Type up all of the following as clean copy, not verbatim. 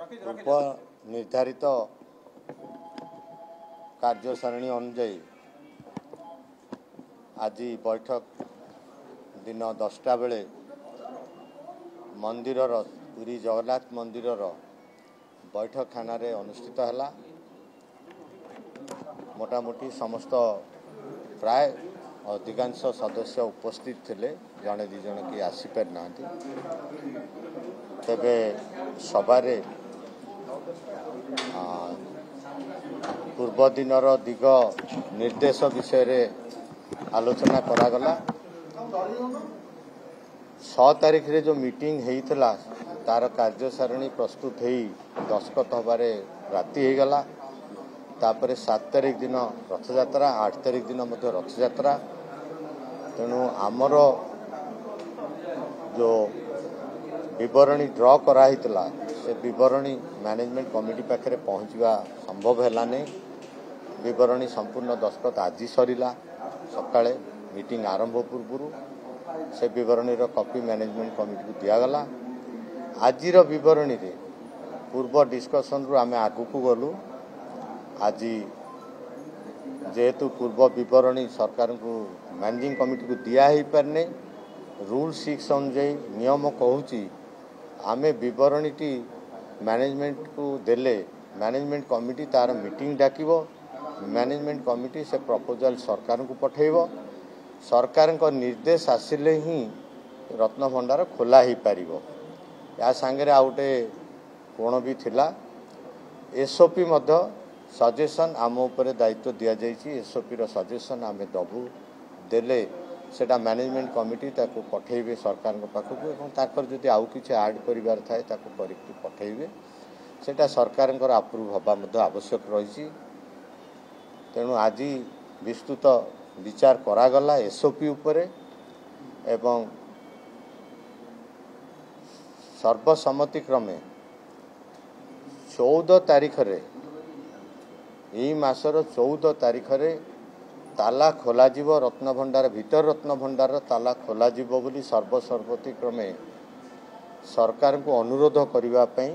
पूर्व निर्धारित कार्यसारणी अनुजाई आज बैठक दिन 10टा बेले मंदिर पुरी जगन्नाथ मंदिर बैठक खाना अनुष्ठित है। मोटामोटी समस्त प्राय अधिकांश सदस्य उपस्थित थिले, जड़े दी जन कि आसीपार ना। तेबे सभारे पूर्व दिनर दिग निर्देश विषय रे आलोचना करागला। 6 तारीख रे जो मीटिंग हेइतला तार कार्यसारणी प्रस्तुत हेई दस्खत हबारे राति हो गला। तापरे 7 तारीख दिन रथयात्रा, 8 तारीख दिन मध्य रथयात्रा। तेणु आमर जो विवरणी ड्र कराइतला से विवरणी मैनेजमेंट कमिटी पाखे पहुँचवा संभव है नहीं। विवरणी संपूर्ण दस्खत आज सरिला सकाळे मीटिंग आरंभ पूर्व से विवरणी कॉपी मैनेजमेंट कमिटी को दिगला। आज विवरणी रे पूर्व डिस्कसन रु आमे आगु को गलु। आज जेहेतु पूर्व विवरणी सरकार को मैनेजिंग कमिटी को दिया ही पारने, रूल 6 अनुजाई नियम कहूची आमे विवरणी टी मैनेजमेंट को देले मैनेजमेंट कमिटी तार मीटिंग डाकिबो। मैनेजमेंट कमिटी से प्रपोजल सरकार को पठेइबो। सरकार को निर्देश आसिले ही रत्न भंडार खोला ही पारिबो। या संगे आउटे कोण भी थिला एसओपी मध्य सजेशन आम उपरे दायित्व दिया जाइछि। एसओपी रो सजेशन आमे दबु देले सेटा मैनेजमेंट कमिटी ताको पठेइबे सरकार को पाखकु एवं ताकर जदि आउ किछि ऐड करिवार थाए ताको करिकि पठेइबे। सेटा सरकार को अप्रूव हबा मध्य आवश्यक रहिछि। तेणु आज विस्तृत विचार करागला एसओपी उपरे एवं सर्वसम्मति क्रमे 14 तारीख रे यही मासर 14 तारीख रे ताला खोला जीवो। रत्न भंडार भीतर रत्न भंडार ताला खोला जीवो बोली सर्वसम्मति क्रमे सरकार को अनुरोध करिवा पई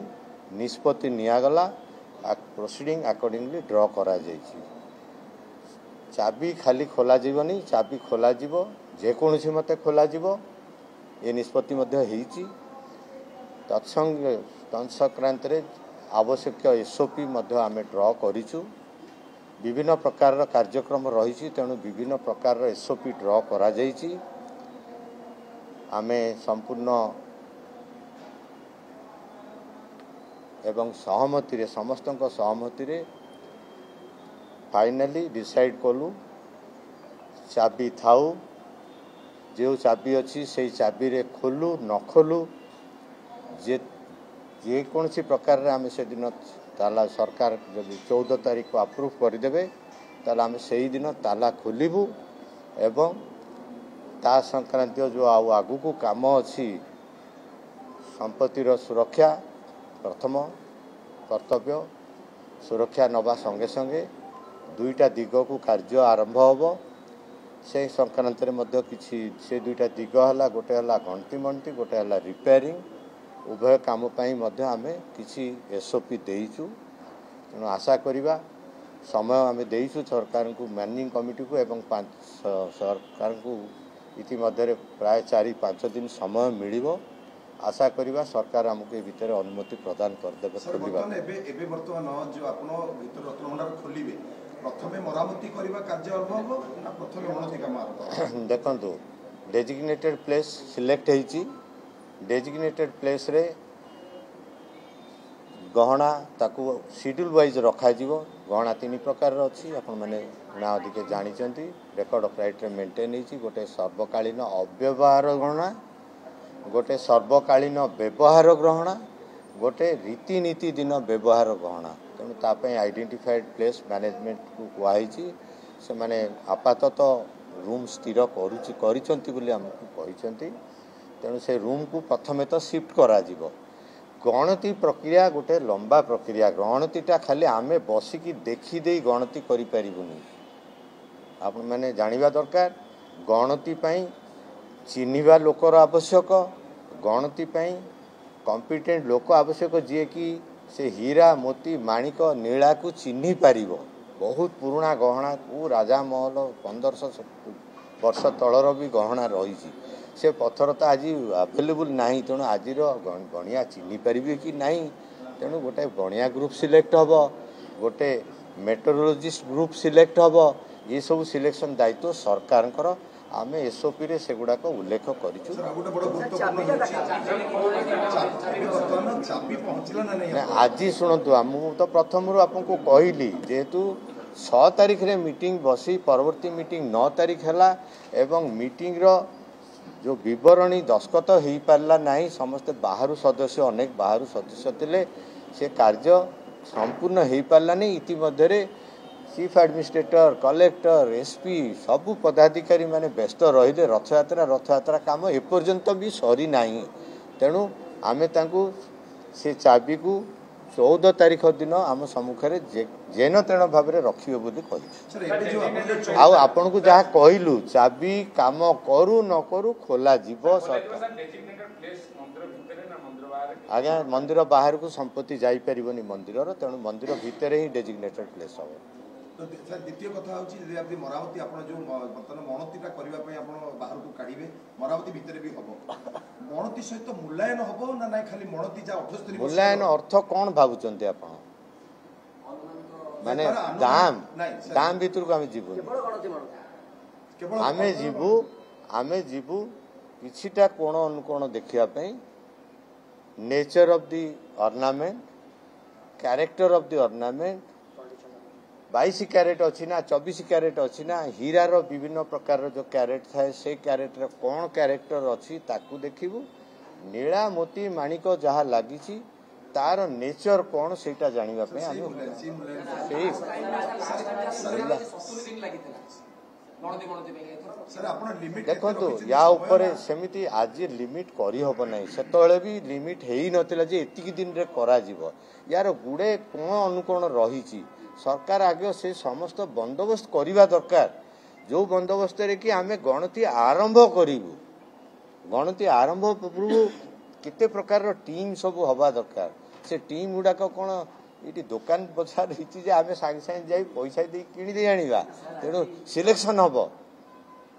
निष्पत्ति नियागला। प्रोसीडिंग अकॉर्डिंगली ड्रॉ करा जाइछि। चाबी खाली खोला जीवनी, चाबी खोला जीवो जेकोसी मते खोला जीवो ये निष्पत्ति मध्य हेइछि। तत्संक्रांत रे आवश्यक एसओपी मध्य आमे ड्रॉ करिछु। विभिन्न प्रकार कार्यक्रम रही, तेणु विभिन्न प्रकार एसओपी ड्रॉ करा जाइछि। आमे संपूर्ण एवं सहमति रे समस्तक सहमति रे फाइनली डिसाइड कलु चाबी थाउ। जो चाबी अच्छी से चाबी रे खोलु न खोलु जे कौन सी प्रकार रे आमे से दिन ताला सरकार जब 14 तारीख को अप्रूव करदेवे ताला आमे से ही दिन ताला खोलिबू एवं ता संक्रांत जो आगु को काम अच्छी संपत्तिर सुरक्षा प्रथम कर्तव्य। सुरक्षा नवा संगे संगे 2टा दिग को कार्य आरंभ होबो। से संक्रांत रे मध्य किछि से 2टा दिग हला, गोटे हला घंटी मंटी, गोटे हला रिपेयरिंग। उभय काम पाई मध्य आमे किछि एसओपी देइछु। तेणु आशा करिबा समय आमे देइछु सरकार को मैनेजिंग कमिटी को एवं सरकार को इति मध्य प्राय 4-5 दिन समय मिलिबो। आशा करिबा सरकार हमको ए भीतर अनुमति प्रदान कर देबे। खोलिबा एबे वर्तमान जो आपण भीतर रत्न भंडार खोलिबे प्रथमे मरामती करिबा कार्य आरंभ हो ना प्रथमे उन्नति काम आरंभ? देखंतु डेजिग्नेटेड प्लेस सिलेक्ट हेइची। डेजिग्नेटेड प्लेस रे गहना ताकू शेड्यूल वाइज रखा जीवो। गहना 3 प्रकार अच्छी आपण माने ना अधिक जानिचंती। रेकॉर्ड ऑफ राइट रे मेंटेन हेइची। गोटे सर्वकालीन अव्यवहार गहना, गोटे सर्वकालीन व्यवहार गहना, गोटे रीतिनीति दिन व्यवहार गहना। तेणु तापई आइडेंटिफाइड प्लेस मैनेजमेंट को कहुई से माने आपातत रूम स्थिर करिसंती बोली हमको कहिसंती। तेणु से रूम को प्रथमे तो शिफ्ट करा जीवो। गणति प्रक्रिया गोटे लंबा प्रक्रिया। गणतिटा खाली आमे बसिकी देखी दे गणति करि परिबुनी। आपण माने जानिबा दरकार गणति पई चिन्हिबा लोकर आवश्यक, गणति पई कॉम्पिटेंट लोक आवश्यक जी कि से हीरा मोती माणिक नीला को चिन्ही पारिबो। बहुत पुराना गहना को राजा महल 1500 वर्ष तलर भी गहना रही से पत्थर तो आज अवेलेबल नहीं तेणु आज गणिया चिन्ही पारे कि नहीं तेणु गोटे गणिया ग्रुप सिलेक्ट हम गोटे मेट्रोलोजिस्ट ग्रुप सिलेक्ट हम ये सब सिलेक्शन दायित्व सरकार आम एसओपी रे से गुड़ाक उल्लेख करूँ। आज शुणु आमको तो प्रथम आपको कहली जेहेतु 6 तारीख रे मीटिंग बसी परवर्ती मीटिंग 9 तारीख है एवं मीटिंग रो जो विवरणी दस्खत हो पारला नहीं समस्ते बाहर सदस्य अनेक बाहर सदस्य थे से कार्य संपूर्ण हो पारला नहीं इतिमध्य चीफ एडमिनिस्ट्रेटर कलेक्टर एसपी सबू पदाधिकारी माने व्यस्त रहिले रथयात्रा काम एपर्यंत भी सरी नहीं तेणु आमे तांकू से चाबी को 14 तारीख दिन आम सम्मुखें जेन तेन भाव में रखिए बोली कही आपण को जहाँ कहलु चाबी काम करू न करू खोला जीव आज्ञा मंदिर बाहर को संपत्ति जापर मंदिर तेणु मंदिर भितर ही डेजिग्नेटेड प्लेस हम। द्वितीय कथा होची मरामती आप जो बर्तमान मणतीटा करने बाहर को काढ़े मरामती भितर भी हम मणती सहित मूल्यांकन हम ना ना खाली मणती जा 78 मूल्यांकन अर्थ कौन भावुचंती आपण माने दाम दाम भीतर को आमे जीवु किछिटा कोण अनुकोण देखिया पई nature of the ornament character of the ornament 22 carat अच्छी ना 24 कैरेट अच्छी ना हीरार विभिन्न प्रकार जो कैरेट थाए से कैरेट कौन कैरेक्टर अच्छी ताकू देखिबू नीला मोती माणिक जहाँ लगी तार नेचर कौन सेटा जानिबा पे देखो या ऊपर सेमिति आज लिमिट करी हबो नै सेतळे भी लिमिट हेई नथिला जे एतिकी दिन रे करा जीवो यार गुडे कोन अनुकोण रहिची सरकार आगे से समस्त बंदोबस्त करवा दरकार जो बंदोबस्त रे कि आमे गणति आरंभ करिवु गणति आरंभ पूर्व केते प्रकार रो टीम सब हवा दरकार से टीम गुडाक कोन ये दुकान बजार रही जे आमे सांगे सांगे जाई पैसा दे किणी दे आनिबा तेणु सिलेक्शन हबो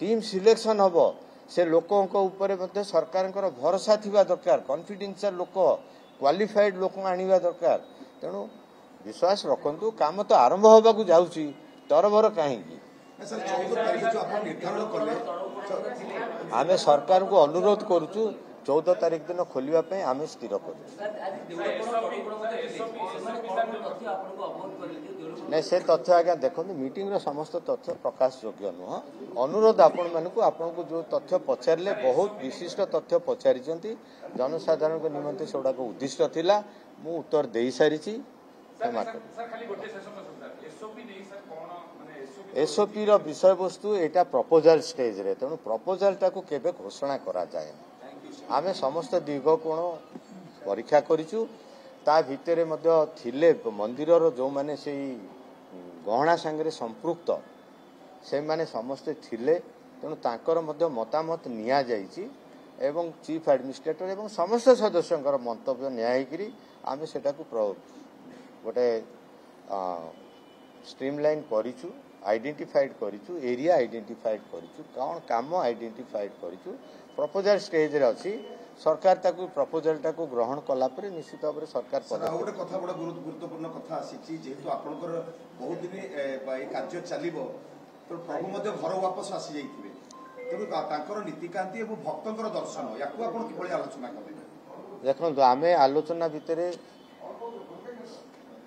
टीम सिलेक्शन हबो से लोकों ऊपर मध्य सरकार भरोसा थिबा दरकार कॉन्फिडेंशियल लोक क्वालिफाइड लोक आनिबा दरकार तेणु विश्वास रखु काम तो आरंभ होगा जाऊँगी तरबर कहीं आमे सरकार को अनुरोध करुचु 14 तारीख दिन खोलने आमे स्थिर कर नहीं से तथ्य आज्ञा देखो मीटिंग समस्त तथ्य प्रकाश योग्य नुह अनुरोध आपण मानक आपन को जो तथ्य पचारे बहुत विशिष्ट तथ्य पचारि जनसाधारण निमंते से उद्दिष्ट थिला मु उत्तर दे सारी एसओपी रो विषय वस्तु एटा प्रपोजल स्टेज रे तेणु प्रपोजल टाको केबे घोषणा करा जाए आमे समस्त दीर्घकोण परीक्षा करिचु ता भितरे मध्य थिले मंदिर रो जो माने सेई गहना संगे संपृक्त से माने समस्त थिले तेणु तांकर मध्य मतामत निया जाइछि एवं चीफ एडमिनिस्ट्रेटर एवं समस्त सदस्यंकर मंतव्य न्यायगिरी आमे सेटा को गोटे स्ट्रीमलाइन करिचु आइडेंटिफाइड करिचु एरिया आइडेंटिफाइड करिचु कौन काम आइडेंटिफाइड करिचु प्रपोजल स्टेज रे अछि सरकार ताकू प्रपोजल टाकू ग्रहण कला परे निश्चित भाव सरकार गोटे कथा बड़ा गुरुत्वपूर्ण कथा आसी जेहेतु आपनकर बहुत दिन ए कार्य चलिबो तो प्रभु मध्य घर वापस आसी जाइथिबे तेणु तांकर नीतिकांति एवं भक्तंकर दर्शन याकू आपण किभଳି आलोचना करबे देखो आमे आलोचना भितरे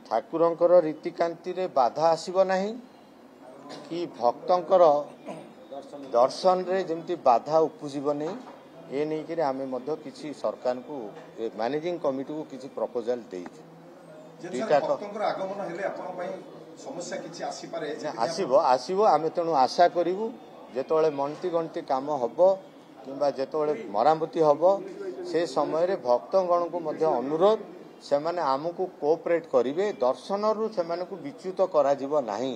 ठाकुरंकर रीतिकांति रे बाधा आसीबो नाही कि भक्तंकर दर्शन रे जेमती बाधा उपजीबो नहीं ए नहीं कि आमे मध्य किसी सरकार को मैनेजिंग कमिटी को किसी प्रपोजल देइछु आगमन हेले आपण पई समस्या किछि आसी पारे आसीबो आमे तेणु आशा करिवु जेतोळे मनती गणती काम हबो किंबा जेतोळे मरामती हबो से समय रे भक्तगण को मध्य अनुरोध से माने आमको कोऑपरेट करिवे दर्शन रु से माने को विच्युत करा जीवो नाही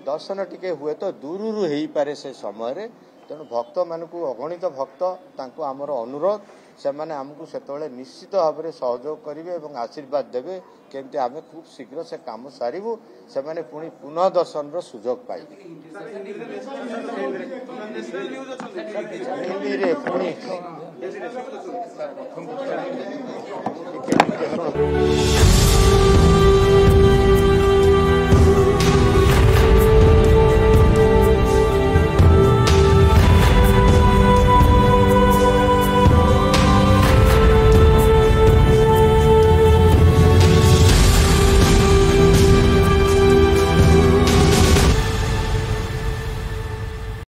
दर्शन टिके हुए तो दूर रु हेई पारे से समय रे तेणु भक्त मान को अगणित भक्त तांको आमर अनुरोध ସେମାନେ ଆମକୁ ସେତେବେଳେ ନିଶ୍ଚିତ ଭାବରେ ସହଯୋଗ କରିବେ ଏବଂ ଆଶୀର୍ବାଦ ଦେବେ କେମିତି ଆମେ ଖୁବ୍ ଶୀଘ୍ର ସେ କାମ ସାରିବୁ ସେମାନେ ପୁଣି ପୁନଃ ଦର୍ଶନର ସୁଯୋଗ ପାଇବେ। ହିନ୍ଦୀରେ ପୁଣି